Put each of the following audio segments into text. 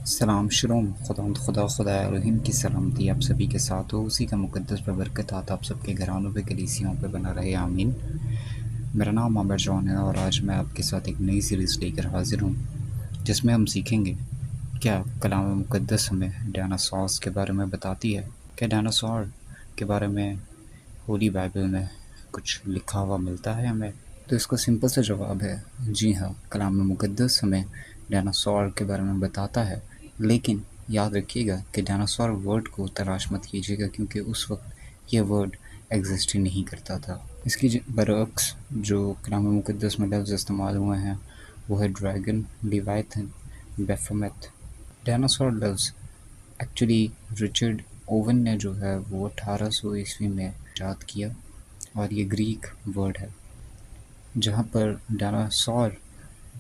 سلام شروم خدا رحیم کی سلامتی آپ سبھی کے ساتھ ہو، اسی کا مقدس ببرکت آتا آپ سب کے گھرانوں پہ کلیسیوں پہ بنا رہے، آمین۔ میرا نام عامر جان ہے اور آج میں آپ کے ساتھ ایک نئی سیریز لے کر حاضر ہوں جس میں ہم سیکھیں گے کیا کلام مقدس ہمیں ڈائناسورس کے بارے میں بتاتی ہے، کیا ڈائناسور کے بارے میں ہولی بائبل میں کچھ لکھا ہوا ملتا ہے ہمیں۔ تو اس کا سمپل سا جواب ہے جی ہاں، کلام مقدس ہمیں ڈائناسور کے بارے میں بتاتا ہے، لیکن یاد رکھیے گا کہ ڈائناسور ورڈ کو تلاش مت کیجیے گا کیونکہ اس وقت یہ ورڈ ایگزسٹ ہی نہیں کرتا تھا۔ اس کی برعکس جو کلام مقدس میں لفظ استعمال ہوئے ہیں وہ ہے ڈریگن، لیوائتھن، بیفومیت۔ ڈائناسور لفظ ایکچولی رچرڈ اوون نے جو ہے وہ 1800 میں ایجاد کیا اور یہ گریک ورڈ ہے جہاں پر ڈائناسور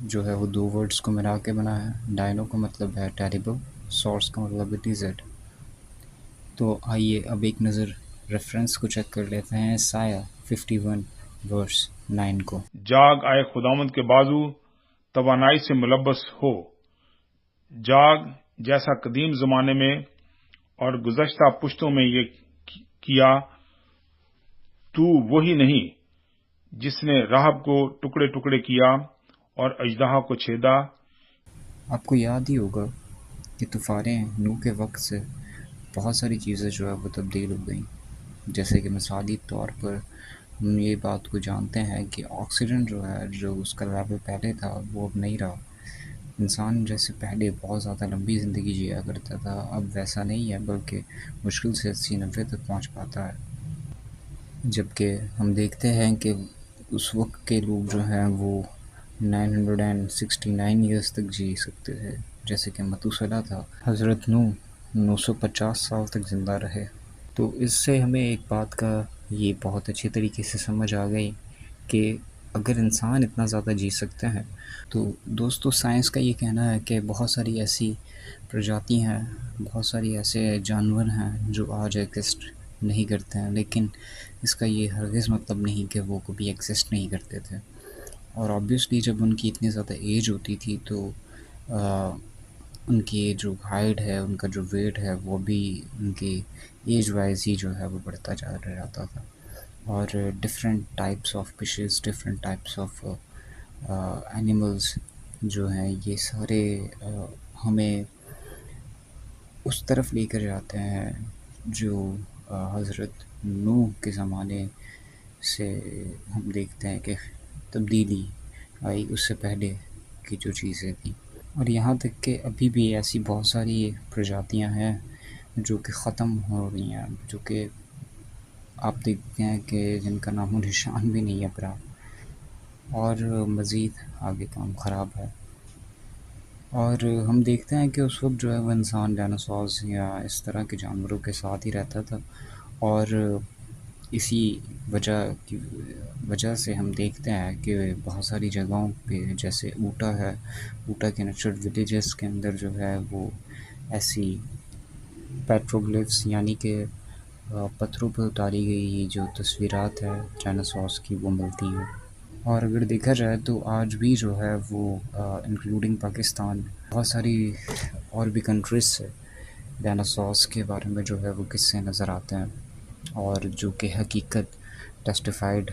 جو ہے وہ دو ورڈز کو ملا کے بنا ہے۔ ڈائنو کا مطلب ہے ٹیریبل، سورس کا مطلب ہے ڈیزرٹ۔ تو آئیے اب ایک نظر ریفرنس کو چیک کر لیتے ہیں، سایہ 51 ورس 9 کو۔ جاگ آئے خداوند کے بازو توانائی سے ملبس ہو، جاگ جیسا قدیم زمانے میں اور گزشتہ پشتوں میں یہ کیا، تو وہی نہیں جس نے راہب کو ٹکڑے ٹکڑے کیا اور اژدہا کو چھیدا۔ آپ کو یاد ہی ہوگا کہ طوفانیں نوح کے وقت سے بہت ساری چیزیں جو ہے وہ تبدیل ہو گئیں، جیسے کہ مثالی طور پر ہم یہ بات کو جانتے ہیں کہ آکسیجن جو ہے جو اس کا لیول پہلے تھا وہ اب نہیں رہا۔ انسان جیسے پہلے بہت زیادہ لمبی زندگی جیا کرتا تھا اب ویسا نہیں ہے، بلکہ مشکل سے 80-90 تک پہنچ پاتا ہے، جبکہ ہم دیکھتے ہیں کہ اس وقت کے لوگ جو ہیں وہ 969 ایئرس تک جی سکتے تھے، جیسے کہ متوسلہ تھا۔ حضرت نوح 950 سال تک زندہ رہے۔ تو اس سے ہمیں ایک بات کا یہ بہت اچھی طریقے سے سمجھ آ گئی کہ اگر انسان اتنا زیادہ جی سکتے ہیں تو دوستو سائنس کا یہ کہنا ہے کہ بہت ساری ایسی پرجاتی ہیں، بہت ساری ایسے جانور ہیں جو آج ایگزسٹ نہیں کرتے ہیں، لیکن اس کا یہ ہرگز مطلب نہیں کہ وہ کبھی ایگزسٹ نہیں کرتے تھے۔ اور آبویسلی جب ان کی اتنی زیادہ ایج ہوتی تھی تو ان کی جو ہائٹ ہے، ان کا جو ویٹ ہے، وہ بھی ان کی ایج وائز ہی جو ہے وہ بڑھتا جاتا تھا۔ اور different types of fishes, different types of animals جو ہیں یہ سارے ہمیں اس طرف لے کر جاتے ہیں جو حضرت نوح کے زمانے سے ہم دیکھتے ہیں کہ تبدیلی آئی اس سے پہلے کی جو چیزیں تھیں۔ اور یہاں تک کہ ابھی بھی ایسی بہت ساری پرجاتیاں ہیں جو کہ ختم ہو رہی ہیں، جو کہ آپ دیکھتے ہیں کہ جن کا نام و نشان بھی نہیں اب رہا، اور مزید آگے کام خراب ہے۔ اور ہم دیکھتے ہیں کہ اس وقت جو ہے وہ انسان ڈائناسورز یا اس طرح کے جانوروں کے ساتھ ہی رہتا تھا، اور اسی وجہ سے ہم دیکھتے ہیں کہ بہت ساری جگہوں پہ جیسے اوٹا ہے، اوٹا کے نیچرل ولیجز کے اندر جو ہے وہ ایسی پیٹروگلفس یعنی کہ پتھروں پر اتاری گئی جو تصویرات ہے ڈائناسورس کی وہ ملتی ہیں۔ اور اگر دیکھا جائے تو آج بھی جو ہے وہ انکلوڈنگ پاکستان بہت ساری اور بھی کنٹریز سے ڈائناسورس کے بارے میں جو ہے وہ قصے نظر آتے ہیں، اور جو کہ حقیقت ٹیسٹیفائڈ۔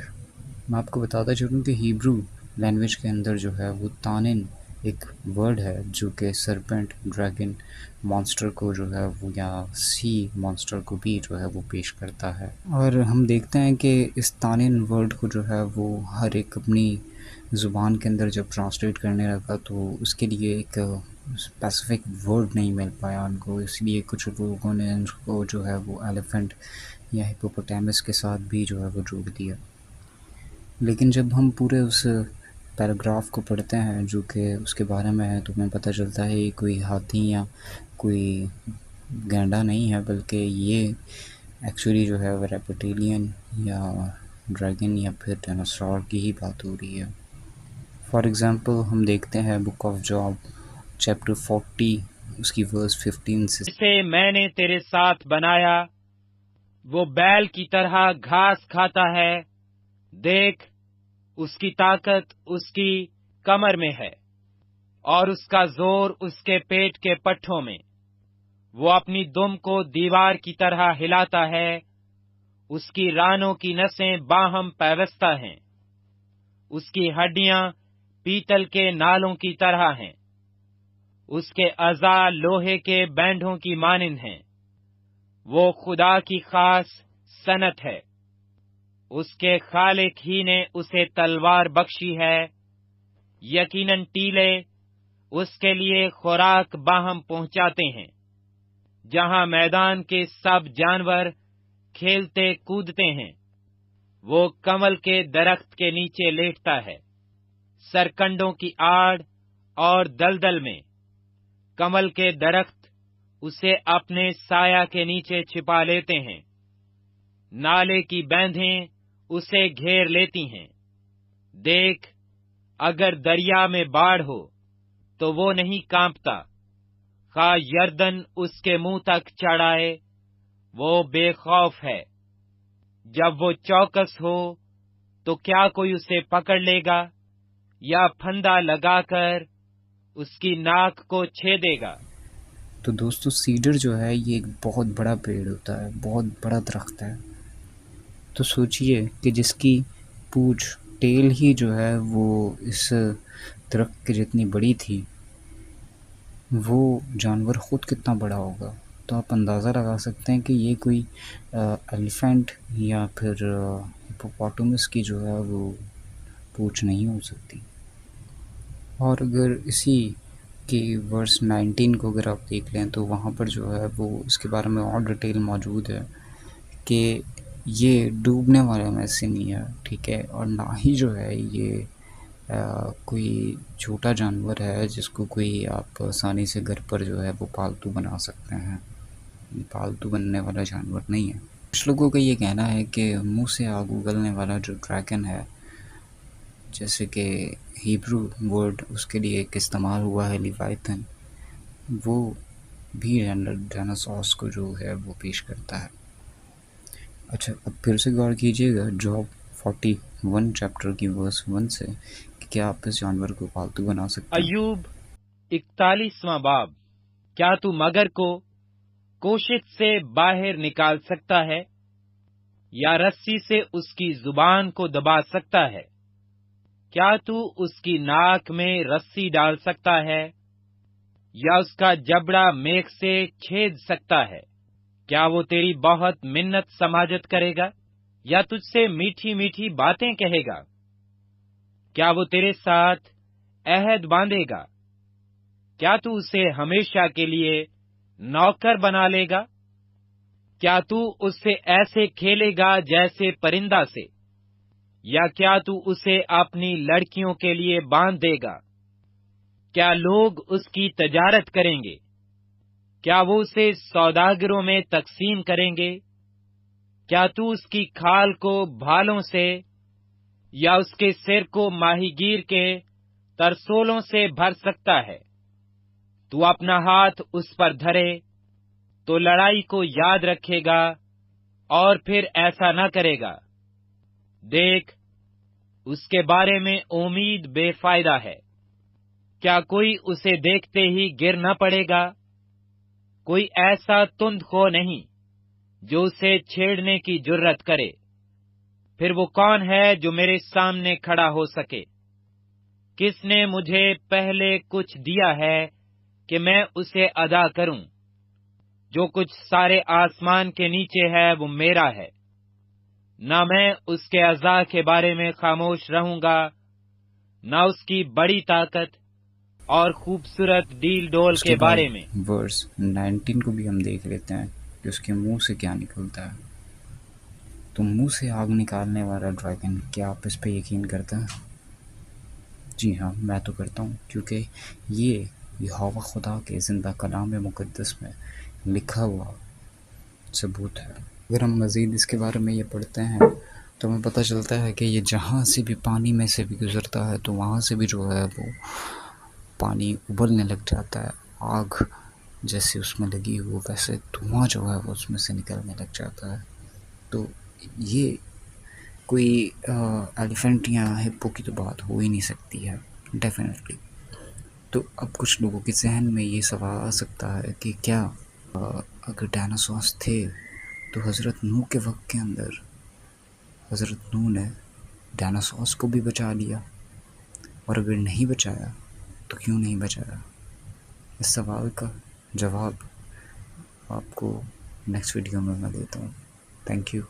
میں آپ کو بتاتا چلوں کہ ہیبرو لینگویج کے اندر جو ہے وہ تانن ایک ورڈ ہے جو کہ سرپنٹ، ڈریگن، مانسٹر کو جو ہے وہ یا سی مانسٹر کو بھی جو ہے وہ پیش کرتا ہے۔ اور ہم دیکھتے ہیں کہ اس تانن ورڈ کو جو ہے وہ ہر ایک اپنی زبان کے اندر جب ٹرانسلیٹ کرنے لگا تو اس کے لیے ایک اسپیسیفک ورڈ نہیں مل پایا ان کو، اس لیے کچھ لوگوں نے ان کو جو ہے وہ ایلیفنٹ یا ہپوپوٹیمس کے ساتھ بھی جو ہے وہ جوڑ دیا۔ لیکن جب ہم پورے اس پیراگراف کو پڑھتے ہیں جو کہ اس کے بارے میں ہے تو ہمیں پتہ چلتا ہے یہ کوئی ہاتھی یا کوئی گینڈا نہیں ہے، بلکہ یہ ایکچولی جو ہے وہ ریپٹیلین یا ڈریگن یا پھر ڈائناسور کی ہی بات ہو رہی ہے۔ فار ایگزامپل ہم دیکھتے ہیں بک آف جاب چیپٹر 40 اس کی ورس 15 سے۔ جسے میں نے تیرے ساتھ بنایا وہ بیل کی طرح گھاس کھاتا ہے، دیکھ اس کی طاقت اس کی کمر میں ہے اور اس کا زور اس کے پیٹ کے پٹھوں میں۔ وہ اپنی دم کو دیوار کی طرح ہلاتا ہے، اس کی رانوں کی نسیں باہم پیوستہ ہیں، اس کی ہڈیاں پیتل کے نالوں کی طرح ہیں، اس کے اعضاء لوہے کے بینڈوں کی مانند ہیں۔ وہ خدا کی خاص صنعت ہے، اس کے خالق ہی نے اسے تلوار بخشی ہے۔ یقیناً ٹیلے اس کے لیے خوراک باہم پہنچاتے ہیں، جہاں میدان کے سب جانور کھیلتے کودتے ہیں۔ وہ کمل کے درخت کے نیچے لیٹتا ہے، سرکنڈوں کی آڑ اور دلدل میں۔ کمل کے درخت اسے اپنے سایہ کے نیچے چھپا لیتے ہیں، نالے کی بیندیں اسے گھیر لیتی ہیں۔ دیکھ، اگر دریا میں باڑھ ہو تو وہ نہیں کانپتا، خواہ یردن اس کے منہ تک چڑھائے وہ بے خوف ہے۔ جب وہ چوکس ہو تو کیا کوئی اسے پکڑ لے گا، یا پھندا لگا کر اس کی ناک کو چھیدے گا؟ تو دوستو سیڈر جو ہے یہ ایک بہت بڑا پیڑ ہوتا ہے، بہت بڑا درخت ہے۔ تو سوچئے کہ جس کی پونچھ ٹیل ہی جو ہے وہ اس درخت کے جتنی بڑی تھی، وہ جانور خود کتنا بڑا ہوگا۔ تو آپ اندازہ لگا سکتے ہیں کہ یہ کوئی ایلیفینٹ یا پھر ہپوپوٹامس کی جو ہے وہ پونچھ نہیں ہو سکتی۔ اور اگر اسی کی ورس 19 کو اگر آپ دیکھ لیں تو وہاں پر جو ہے وہ اس کے بارے میں اور ڈیٹیل موجود ہے کہ یہ ڈوبنے والے میں سے نہیں ہے، ٹھیک ہے، اور نہ ہی جو ہے یہ کوئی چھوٹا جانور ہے جس کو کوئی آپ آسانی سے گھر پر جو ہے وہ پالتو بنا سکتے ہیں۔ پالتو بننے والا جانور نہیں ہے۔ کچھ لوگوں کا یہ کہنا ہے کہ منہ سے آگ اگلنے والا جو ڈریگن ہے، جیسے کہ ہیبرو ورڈ اس کے لیے ایک استعمال ہوا ہے لیوائتھن، وہ بھی ڈائناسورس کو جو ہے وہ پیش کرتا ہے۔ اچھا، اب پھر سے غور کیجئے گا جاب 41 چیپٹر کی ورس 1 سے کہ کیا آپ اس جانور کو پالتو بنا سکتے ہیں؟ ایوب 41واں باب۔ کیا تو مگر کو کوشش سے باہر نکال سکتا ہے، یا رسی سے اس کی زبان کو دبا سکتا ہے؟ کیا تو اس کی ناک میں رسی ڈال سکتا ہے، یا اس کا جبڑا میخ سے چھید سکتا ہے؟ کیا وہ تیری بہت منت سماجت کرے گا، یا تجھ سے میٹھی میٹھی باتیں کہے گا؟ کیا وہ تیرے ساتھ عہد باندھے گا؟ کیا تو اسے ہمیشہ کے لیے نوکر بنا لے گا؟ کیا تو اس سے ایسے کھیلے گا جیسے پرندہ سے، یا کیا تو اسے اپنی لڑکیوں کے لیے باندھ دے گا؟ کیا لوگ اس کی تجارت کریں گے؟ کیا وہ اسے سوداگروں میں تقسیم کریں گے؟ کیا تو اس کی کھال کو بھالوں سے، یا اس کے سر کو ماہی گیر کے ترسولوں سے بھر سکتا ہے؟ تو اپنا ہاتھ اس پر دھرے تو لڑائی کو یاد رکھے گا، اور پھر ایسا نہ کرے گا۔ دیکھ، اس کے بارے میں امید بے فائدہ ہے۔ کیا کوئی اسے دیکھتے ہی گر نہ پڑے گا؟ کوئی ایسا تند خو نہیں جو اسے چھیڑنے کی جرت کرے۔ پھر وہ کون ہے جو میرے سامنے کھڑا ہو سکے؟ کس نے مجھے پہلے کچھ دیا ہے کہ میں اسے ادا کروں؟ جو کچھ سارے آسمان کے نیچے ہے وہ میرا ہے۔ نہ میں اس کے اعضاء کے بارے میں خاموش رہوں گا، نہ اس کی بڑی طاقت اور خوبصورت ڈیل ڈول اس کے بعد بارے میں۔ ورس 19 کو بھی ہم دیکھ لیتے ہیں کہ اس کے منہ سے کیا نکلتا ہے۔ تو منہ سے آگ نکالنے والا ڈریگن، کیا آپ اس پہ یقین کرتے ہیں؟ جی ہاں، میں تو کرتا ہوں، کیونکہ یہ یہوہ خدا کے زندہ کلام مقدس میں لکھا ہوا ثبوت ہے۔ اگر ہم مزید اس کے بارے میں یہ پڑھتے ہیں تو ہمیں پتہ چلتا ہے کہ یہ جہاں سے بھی پانی میں سے بھی گزرتا ہے تو وہاں سے بھی جو ہے وہ پانی ابلنے لگ جاتا ہے، آگ جیسے اس میں لگی ہو ویسے دھواں جو ہے وہ اس میں سے نکلنے لگ جاتا ہے۔ تو یہ کوئی ایلیفینٹ یا ہپو کی تو بات ہو ہی نہیں سکتی ہے ڈیفینیٹلی۔ تو اب کچھ لوگوں کے ذہن میں یہ سوال آ سکتا ہے کہ کیا اگر ڈائناسورس تھے تو حضرت نوح کے وقت کے اندر حضرت نوح نے ڈائناسورس کو بھی بچا لیا، اور اگر نہیں بچایا تو کیوں نہیں بچایا؟ اس سوال کا جواب آپ کو نیکسٹ ویڈیو میں دیتا ہوں. Thank you.